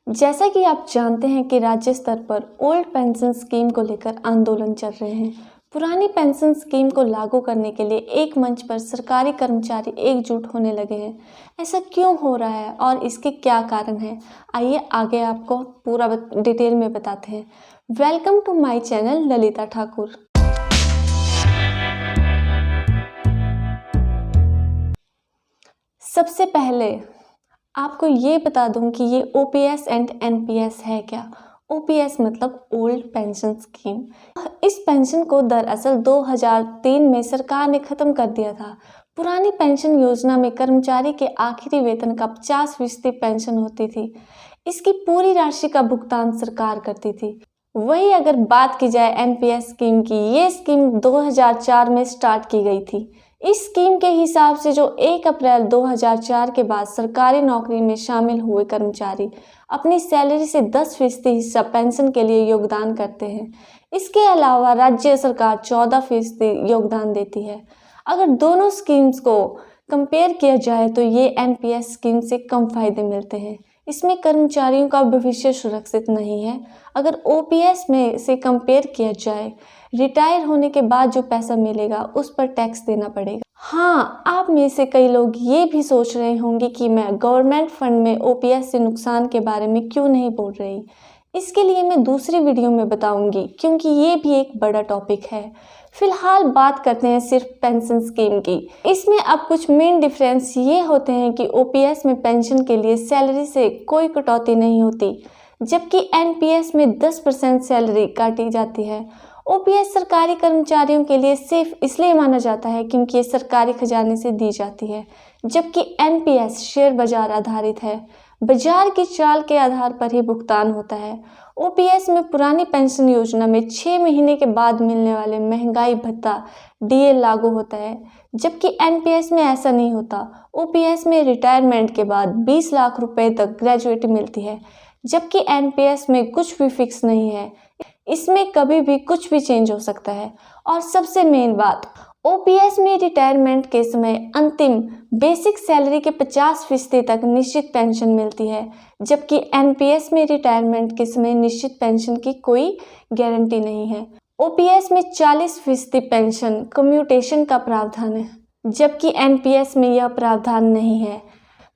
जैसा कि आप जानते हैं कि राज्य स्तर पर ओल्ड पेंशन स्कीम को लेकर आंदोलन चल रहे हैं। पुरानी पेंशन स्कीम को लागू करने के लिए एक मंच पर सरकारी कर्मचारी एकजुट होने लगे हैं। ऐसा क्यों हो रहा है और इसके क्या कारण हैं? आइए आगे आपको पूरा डिटेल में बताते हैं। Welcome to my channel Lalita Thakur. सबसे पहले आपको ये बता दूं कि ये ओपीएस एंड एनपीएस है क्या। ओपीएस मतलब ओल्ड पेंशन स्कीम। इस पेंशन को दरअसल 2003 में सरकार ने ख़त्म कर दिया था। पुरानी पेंशन योजना में कर्मचारी के आखिरी वेतन का 50% पेंशन होती थी। इसकी पूरी राशि का भुगतान सरकार करती थी। वही अगर बात की जाए एनपीएस स्कीम की, ये स्कीम 2004 में स्टार्ट की गई थी। इस स्कीम के हिसाब से जो 1 अप्रैल 2004 के बाद सरकारी नौकरी में शामिल हुए कर्मचारी अपनी सैलरी से 10% हिस्सा पेंशन के लिए योगदान करते हैं। इसके अलावा राज्य सरकार 14% योगदान देती है। अगर दोनों स्कीम्स को कंपेयर किया जाए तो ये एनपीएस स्कीम से कम फायदे मिलते हैं। इसमें कर्मचारियों का भविष्य सुरक्षित नहीं है। अगर ओपीएस में से कंपेयर किया जाए, रिटायर होने के बाद जो पैसा मिलेगा उस पर टैक्स देना पड़ेगा। हाँ, आप में से कई लोग ये भी सोच रहे होंगे कि मैं गवर्नमेंट फंड में ओपीएस से नुकसान के बारे में क्यों नहीं बोल रही। इसके लिए मैं दूसरी वीडियो में बताऊंगी, क्योंकि ये भी एक बड़ा टॉपिक है। फिलहाल बात करते हैं सिर्फ पेंशन स्कीम की। इसमें अब कुछ मेन डिफरेंस ये होते हैं कि ओपीएस में पेंशन के लिए सैलरी से कोई कटौती नहीं होती, जबकि एनपीएस में 10% सैलरी काटी जाती है। ओपीएस सरकारी कर्मचारियों के लिए सेफ इसलिए माना जाता है क्योंकि ये सरकारी खजाने से दी जाती है, जबकि एनपीएस शेयर बाजार आधारित है। बाजार की चाल के आधार पर ही भुगतान होता है। ओपीएस में पुरानी पेंशन योजना में 6 महीने के बाद मिलने वाले महंगाई भत्ता डीए लागू होता है, जबकि एनपीएस में ऐसा नहीं होता। ओपीएस में रिटायरमेंट के बाद 20 लाख रुपए तक ग्रेजुएटी मिलती है, जबकि एनपीएस में कुछ भी फिक्स नहीं है। इसमें कभी भी कुछ भी चेंज हो सकता है। और सबसे मेन बात, ओपीएस में रिटायरमेंट के समय अंतिम बेसिक सैलरी के 50% तक निश्चित पेंशन मिलती है, जबकि एनपीएस में रिटायरमेंट के समय निश्चित पेंशन की कोई गारंटी नहीं है। ओपीएस में 40% पेंशन कम्यूटेशन का प्रावधान है, जबकि एनपीएस में यह प्रावधान नहीं है।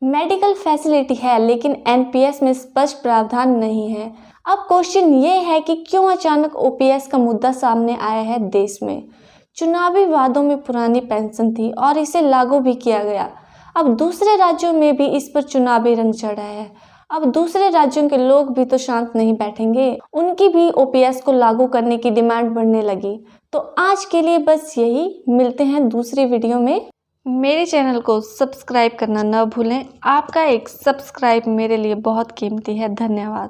मेडिकल फैसिलिटी है, लेकिन एनपीएस में स्पष्ट प्रावधान नहीं है। अब क्वेश्चन ये है कि क्यों अचानक ओपीएस का मुद्दा सामने आया है देश में। चुनावी वादों में पुरानी पेंशन थी और इसे लागू भी किया गया। अब दूसरे राज्यों में भी इस पर चुनावी रंग चढ़ा है। अब दूसरे राज्यों के लोग भी तो शांत नहीं बैठेंगे, उनकी भी ओपीएस को लागू करने की डिमांड बढ़ने लगी। तो आज के लिए बस यही, मिलते हैं दूसरी वीडियो में। मेरे चैनल को सब्सक्राइब करना न भूलें। आपका एक सब्सक्राइब मेरे लिए बहुत कीमती है। धन्यवाद।